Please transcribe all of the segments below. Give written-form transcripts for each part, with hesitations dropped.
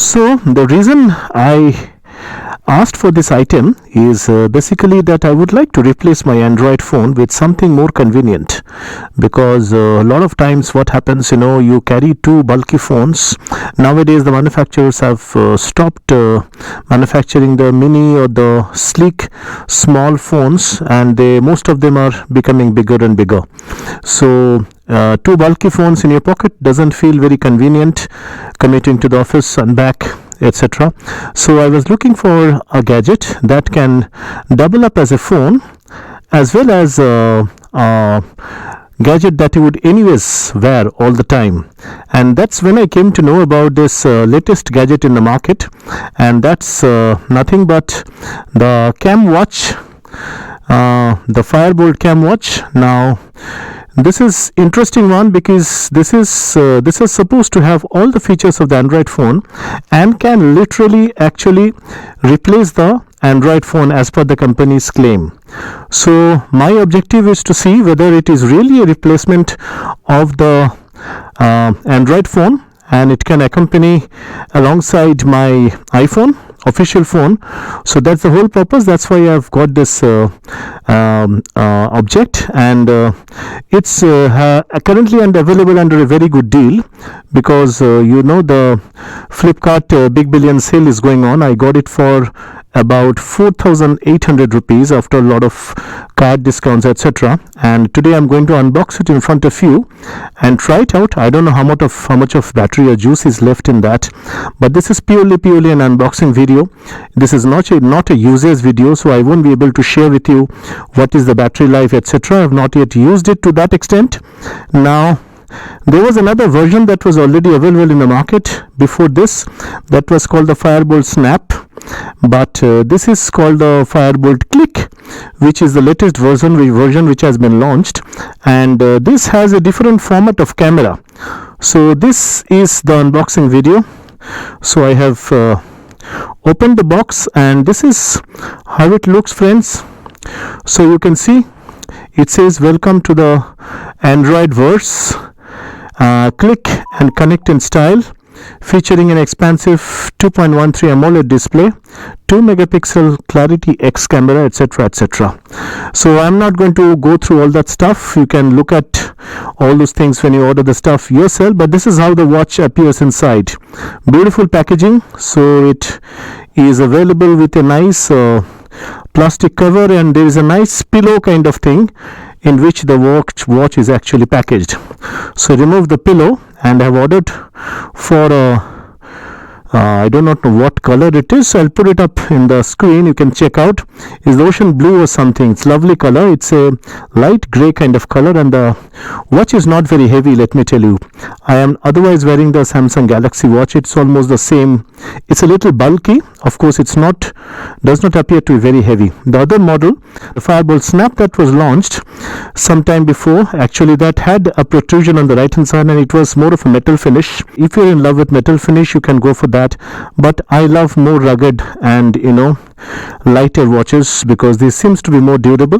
So the reason I asked for this item is basically that I would like to replace my Android phone with something more convenient, because a lot of times what happens, you carry two bulky phones. Nowadays the manufacturers have stopped manufacturing the mini or the sleek small phones, and most of them are becoming bigger and bigger. So two bulky phones in your pocket doesn't feel very convenient commuting to the office and back, etc. So I was looking for a gadget that can double up as a phone as well as a gadget that you would anyways wear all the time. And that's when I came to know about this latest gadget in the market, and that's nothing but the cam watch, the Firebolt cam watch. Now this is interesting one because this is supposed to have all the features of the Android phone and can literally actually replace the Android phone as per the company's claim. So my objective is to see whether it is really a replacement of the Android phone, and it can accompany alongside my iPhone official phone. So that's the whole purpose. That's why I've got this object, and it's currently available under a very good deal, because the Flipkart Big Billion sale is going on. I got it for about 4,800 rupees after a lot of card discounts, etc. And today I'm going to unbox it in front of you and try it out. I don't know how much of battery or juice is left in that, but this is purely an unboxing video. This is not a usage video, so I won't be able to share with you what is the battery life, etc. I have not yet used it to that extent. Now there was another version that was already available in the market before this, that was called the Firebolt Snap, but this is called the Firebolt Clickk, which is the latest version which has been launched, and this has a different format of camera. So this is the unboxing video. So I have opened the box, and this is how it looks, friends. So you can see it says welcome to the Android verse, click and connect in style, featuring an expansive 2.13 AMOLED display, 2 megapixel clarity X camera, etc. So I'm not going to go through all that stuff. You can look at all those things when you order the stuff yourself, but this is how the watch appears inside. Beautiful packaging. So it is available with a nice plastic cover, and there is a nice pillow kind of thing in which the watch is actually packaged. So remove the pillow, and I have ordered for I do not know what color it is, so I'll put it up in the screen. You can check out. Is the ocean blue or something. It's lovely color. It's a light gray kind of color, and the watch is not very heavy, let me tell you. I am otherwise wearing the Samsung Galaxy watch. It's almost the same. It's a little bulky. Of course, does not appear to be very heavy. The other model, the Firebolt Snap, that was launched sometime before, actually that had a protrusion on the right hand side, and it was more of a metal finish. If you're in love with metal finish, you can go for that, but I love more rugged and lighter watches, because this seems to be more durable.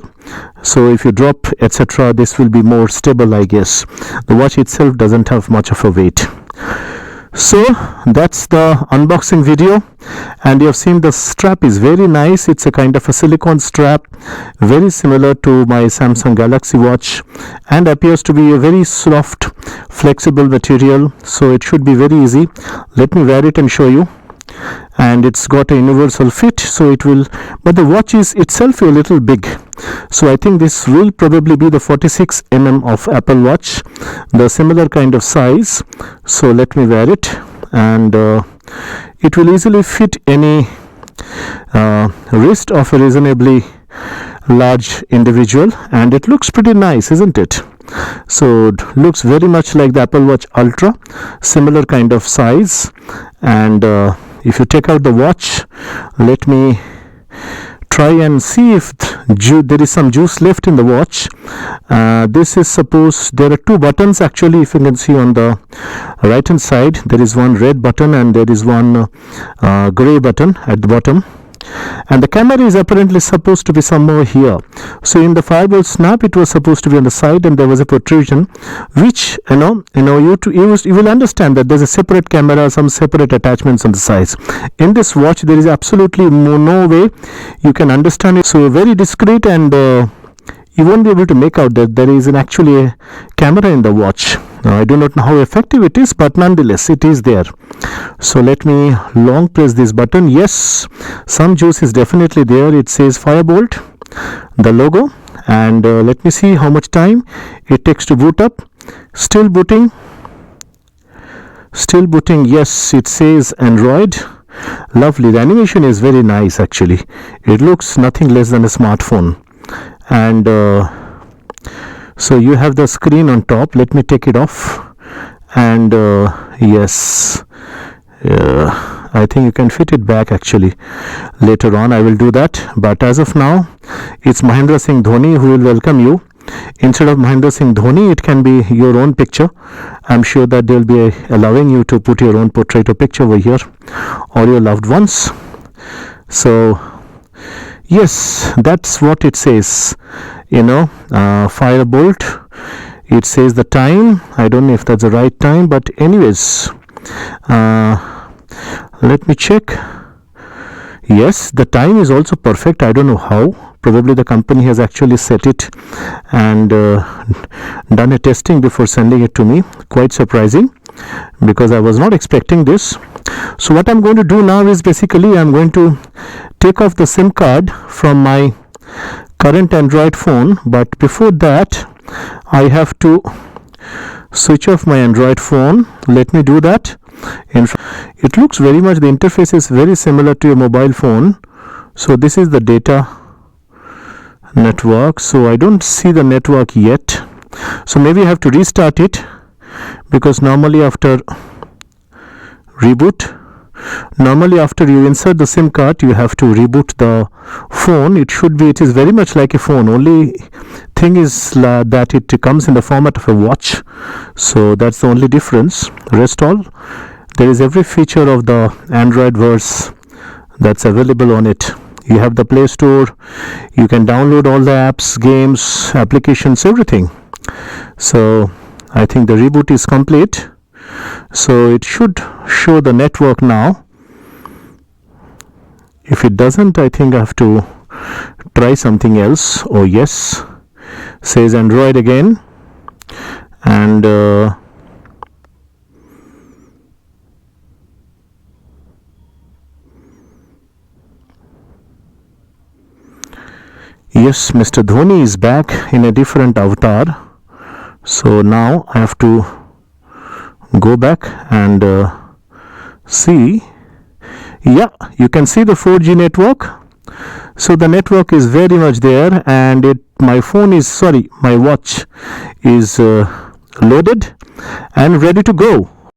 So if you drop, etc., this will be more stable, I guess. The watch itself doesn't have much of a weight. So that's the unboxing video, and you have seen the strap is very nice. It's a kind of a silicone strap, very similar to my Samsung Galaxy watch, and appears to be a very soft, flexible material, so it should be very easy. Let me wear it and show you. And it's got a universal fit, so it will, but the watch is itself a little big, so I think this will probably be the 46 of Apple Watch, the similar kind of size. So let me wear it, and it will easily fit any wrist of a reasonably large individual, and it looks pretty nice, isn't it? So it looks very much like the Apple Watch Ultra, similar kind of size. And if you take out the watch, let me try and see if there is some juice left in the watch. This is supposed, there are two buttons actually. If you can see on the right hand side, there is one red button and there is one gray button at the bottom. and the camera is apparently supposed to be somewhere here. So in the Firebolt snap it was supposed to be on the side, and there was a protrusion, which you will understand that there's a separate camera, some separate attachments on the sides. In this watch there is absolutely no way you can understand it, so very discreet, and you won't be able to make out that there is actually a camera in the watch. I do not know how effective it is, but nonetheless it is there. So let me long press this button. Yes, some juice is definitely there. It says Firebolt, the logo, and let me see how much time it takes to boot up. Still booting. Yes, it says Android. Lovely. The animation is very nice actually. It looks nothing less than a smartphone. And so you have the screen on top. Let me take it off, and yes, I think you can fit it back actually. Later on I will do that, but as of now it's Mahendra Singh Dhoni who will welcome you. Instead of Mahendra Singh Dhoni, it can be your own picture. I'm sure that they'll be allowing you to put your own portrait or picture over here, or your loved ones. So yes, that's what it says. Firebolt. It says the time. I don't know if that's the right time, but anyways, let me check. Yes, the time is also perfect. I don't know how. Probably the company has actually set it and done a testing before sending it to me. Quite surprising, because I was not expecting this. So what I'm going to do now is basically I'm going to take off the SIM card from my current Android phone, but before that I have to switch off my Android phone. Let me do that. It looks very much, the interface is very similar to your mobile phone. So this is the data network, so I don't see the network yet, so maybe I have to restart it, because normally after you insert the SIM card you have to reboot the phone. It is very much like a phone, only thing is that it comes in the format of a watch, so that's the only difference. Rest all, there is every feature of the Android verse that's available on it. You have the Play Store, you can download all the apps, games, applications, everything. So I think the reboot is complete, so it should show the network now. If it doesn't, I think I have to try something else. Oh yes, says Android again, and yes, Mr. Dhoni is back in a different avatar. So now I have to go back and see. Yeah, you can see the 4G network. So the network is very much there, and my watch is loaded and ready to go.